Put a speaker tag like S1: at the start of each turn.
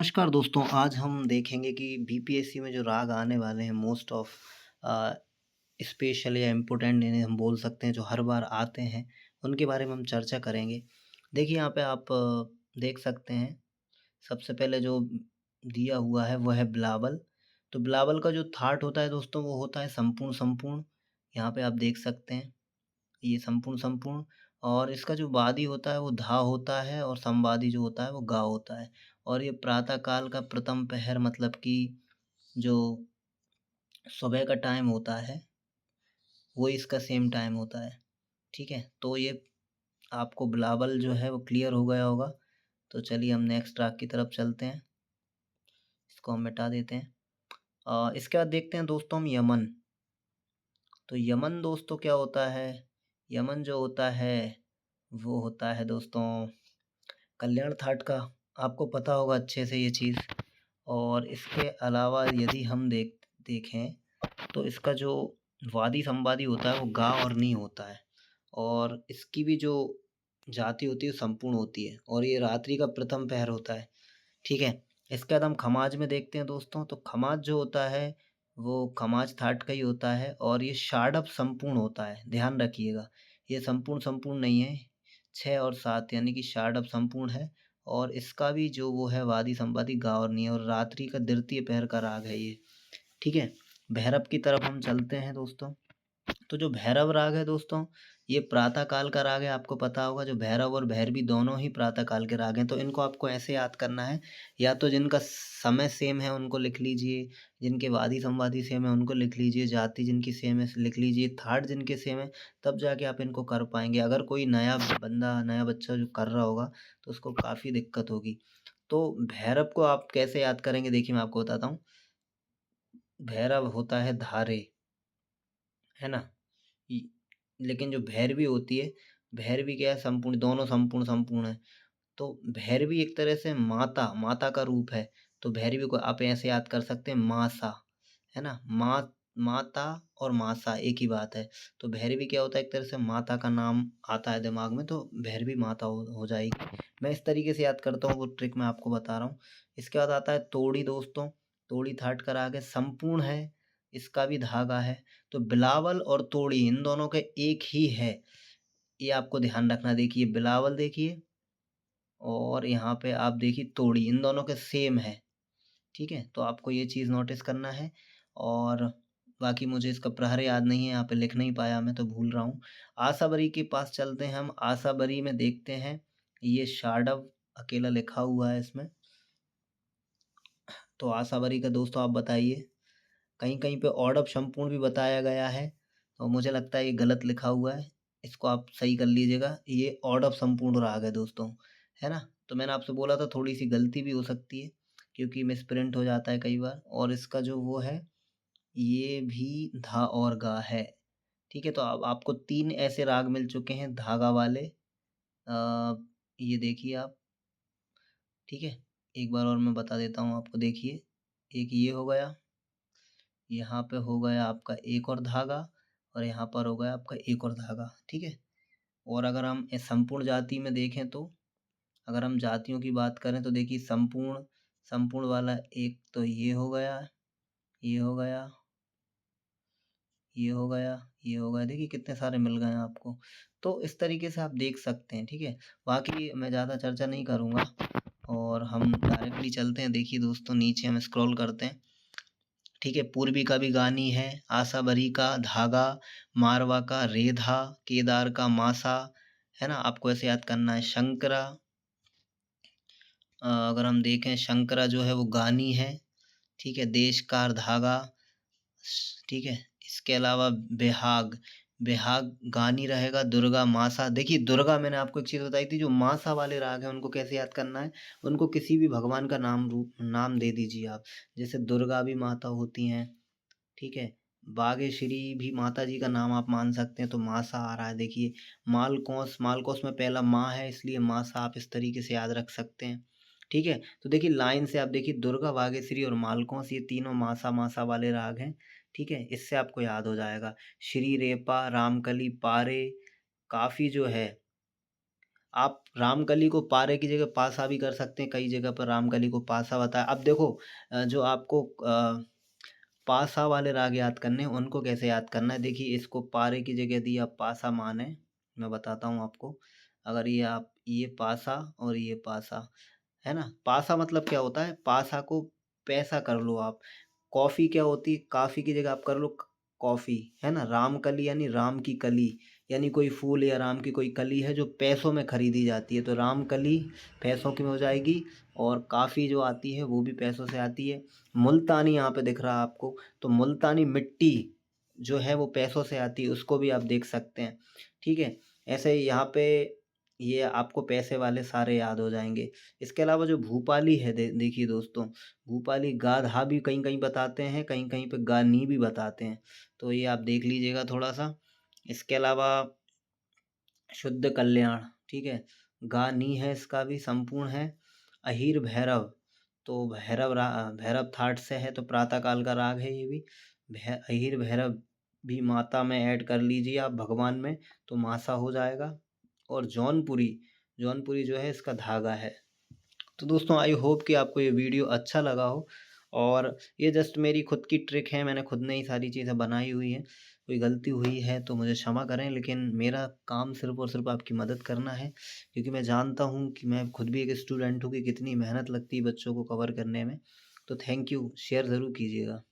S1: नमस्कार दोस्तों, आज हम देखेंगे कि बीपीएससी में जो राग आने वाले हैं मोस्ट ऑफ स्पेशल या इम्पोर्टेंट इन्हें हम बोल सकते हैं जो हर बार आते हैं, उनके बारे में हम चर्चा करेंगे। देखिए यहाँ पे आप देख सकते हैं, सबसे पहले जो दिया हुआ है वो है बिलावल। तो बिलावल का जो थाट होता है दोस्तों वो होता है संपूर्ण संपूर्ण। यहाँ पे आप देख सकते हैं ये संपूर्ण संपूर्ण। और इसका जो वादी होता है वो धा होता है और संवादी जो होता है वो गा होता है। और ये प्रातः काल का प्रथम पहर मतलब कि जो सुबह का टाइम होता है वो इसका सेम टाइम होता है। ठीक है, तो ये आपको बिलावल जो है वो क्लियर हो गया होगा। तो चलिए हम नेक्स्ट राग की तरफ चलते हैं, इसको हम मिटा देते हैं। इसके बाद देखते हैं दोस्तों हम यमन। तो यमन दोस्तों क्या होता है? यमन जो होता है वो होता है दोस्तों कल्याण थाट का। आपको पता होगा अच्छे से ये चीज़। और इसके अलावा यदि हम देखें तो इसका जो वादी संवादी होता है वो गा और नी होता है। और इसकी भी जो जाति होती है वो संपूर्ण होती है और ये रात्रि का प्रथम पहर होता है। ठीक है, इसके बाद हम खमाज में देखते हैं दोस्तों। तो खमाज जो होता है वो खमाज थाट का ही होता है और ये षाडव संपूर्ण होता है, ध्यान रखिएगा। ये संपूर्ण संपूर्ण नहीं है, 6 और 7 यानी कि षाडव संपूर्ण है। और इसका भी जो वो है वादी संवादी गा और नी है और रात्रि का द्वितीय पहर का राग है ये। ठीक है, भैरव की तरफ हम चलते हैं दोस्तों। तो जो भैरव राग है दोस्तों ये प्रातः काल का राग है। आपको पता होगा जो भैरव और भैरवी दोनों ही प्रातः काल के राग हैं। तो इनको आपको ऐसे याद करना है, या तो जिनका समय सेम है उनको लिख लीजिए, जिनके वादी संवादी सेम है उनको लिख लीजिए, जाति जिनकी सेम है लिख लीजिए, थाट जिनके सेम है, तब जाके आप इनको कर पाएंगे। अगर कोई नया बंदा नया बच्चा जो कर रहा होगा तो उसको काफ़ी दिक्कत होगी। तो भैरव को आप कैसे याद करेंगे, देखिए मैं आपको बताता हूँ। भैरव होता है धारे, है ना। इ- लेकिन जो भैरवी होती है, भैरवी क्या है, संपूर्ण, दोनों संपूर्ण संपूर्ण है। तो भैरवी एक तरह से माता माता का रूप है। तो भैरवी को आप ऐसे याद कर सकते हैं मासा, है ना। माता और मासा एक ही बात है। तो भैरवी क्या होता है, एक तरह से माता का नाम आता है दिमाग में, तो भैरवी माता हो जाएगी। मैं इस तरीके से याद करता हूँ, वो ट्रिक मैं आपको बता रहा हूँ। इसके बाद आता है तोड़ी दोस्तों। तोड़ी थाट का राग है, संपूर्ण है, इसका भी धागा है। तो बिलावल और तोड़ी इन दोनों के एक ही है, ये आपको ध्यान रखना। देखिए बिलावल देखिए और यहाँ पे आप देखिए तोड़ी, इन दोनों के सेम है। ठीक है, तो आपको ये चीज़ नोटिस करना है। और बाकी मुझे इसका प्रहर याद नहीं है, यहाँ पे लिख नहीं पाया, मैं तो भूल रहा हूँ। आसाबरी के पास चलते हैं हम। आसाबरी में देखते हैं ये शाडव अकेला लिखा हुआ है इसमें। तो आसाबरी का दोस्तों आप बताइए, कहीं कहीं पे ऑडव संपूर्ण भी बताया गया है, तो मुझे लगता है ये गलत लिखा हुआ है। इसको आप सही कर लीजिएगा, ये ऑडव संपूर्ण राग है दोस्तों, है ना। तो मैंने आपसे बोला था थोड़ी सी गलती भी हो सकती है क्योंकि मिसप्रिंट हो जाता है कई बार। और इसका जो वो है ये भी धा और गा है। ठीक है, तो अब आपको 3 ऐसे राग मिल चुके हैं धागा वाले। ये देखिए आप। ठीक है, एक बार और मैं बता देता हूँ आपको, देखिए। एक ये हो गया, यहाँ पे हो गया आपका एक और धागा, और यहाँ पर हो गया आपका एक और धागा। ठीक है, और अगर हम इस संपूर्ण जाति में देखें तो, अगर हम जातियों की बात करें तो देखिए संपूर्ण संपूर्ण वाला एक तो ये हो गया, ये हो गया, ये हो गया, ये हो गया। देखिए कितने सारे मिल गए हैं आपको। तो इस तरीके से आप देख सकते हैं। ठीक है, बाकी मैं ज़्यादा चर्चा नहीं करूँगा और हम डायरेक्टली चलते हैं। देखिए दोस्तों नीचे हम स्क्रॉल करते हैं। ठीक है, पूर्वी का भी गानी है, आसाबरी का धागा, मारवा का रेधा, केदार का मासा, है ना। आपको ऐसे याद करना है। शंकरा, अगर हम देखें शंकरा जो है वो गानी है। ठीक है, देशकार धागा। ठीक है, इसके अलावा बेहाग, बेहाग गानी रहेगा। दुर्गा मासा, देखिए दुर्गा मैंने आपको एक चीज़ बताई थी, जो मासा वाले राग हैं उनको कैसे याद करना है, उनको किसी भी भगवान का नाम दे दीजिए आप। जैसे दुर्गा भी माता होती हैं। ठीक है, बागेश्वरी भी माता जी का नाम आप मान सकते हैं, तो मासा आ रहा है। देखिए मालकोस, मालकोस में पहला माँ है इसलिए मासा आप इस तरीके से याद रख सकते हैं। ठीक है, तो देखिए लाइन से आप देखिए दुर्गा, बागेश्वरी और मालकोस ये तीनों मासा मासा वाले राग हैं। ठीक है, इससे आपको याद हो जाएगा। श्री रेपा, रामकली, पारे, काफ़ी जो है आप रामकली को पारे की जगह पासा भी कर सकते हैं, कई जगह पर रामकली को पासा बताया। अब देखो जो आपको पासा वाले राग याद करने हैं, उनको कैसे याद करना है, देखिए इसको पारे की जगह यदि आप पासा माने, मैं बताता हूँ आपको। अगर ये आप ये पासा और ये पासा, है ना? पासा मतलब क्या होता है? पासा को पैसा कर लो आप। कॉफ़ी क्या होती है? काफ़ी की जगह आप कर लो कॉफ़ी, है ना? रामकली यानी राम की कली, यानी कोई फूल या राम की कोई कली है जो पैसों में खरीदी जाती है, तो रामकली पैसों की में हो जाएगी। और काफ़ी जो आती है वो भी पैसों से आती है। मुल्तानी यहाँ पे दिख रहा है आपको, तो मुल्तानी मिट्टी जो है वो पैसों से आती है, उसको भी आप देख सकते हैं, ठीक है? ऐसे ही यहाँ पे ये आपको पैसे वाले सारे याद हो जाएँगे। इसके अलावा जो भूपाली है देखिए दोस्तों, भूपाली गाधा भी कहीं-कहीं बताते हैं, कहीं-कहीं पे गानी भी बताते हैं, तो ये आप देख लीजिएगा थोड़ा-सा। इसके अलावा शुद्ध कल्याण, ठीक है? गा नी है, इसका भी संपूर्ण है। अहीर भैरव, तो भैरव थाट से है, तो प्रातः काल का राग है ये भी। अहीर भैरव भी माता में ऐड कर लीजिए आप भगवान में, तो मासा हो जाएगा। और जौनपुरी, जौनपुरी जो है इसका धागा है। तो दोस्तों आई होप कि आपको ये वीडियो अच्छा लगा हो, और ये जस्ट मेरी खुद की ट्रिक है, मैंने खुद ने ही सारी चीज़ें बनाई हुई हैं। कोई गलती हुई है तो मुझे क्षमा करें, लेकिन मेरा काम सिर्फ़ और सिर्फ़ आपकी मदद करना है, क्योंकि मैं जानता हूँ कि मैं खुद भी एक स्टूडेंट हूँ कि कितनी मेहनत लगती है बच्चों को कवर करने में। तो थैंक यू, शेयर ज़रूर कीजिएगा।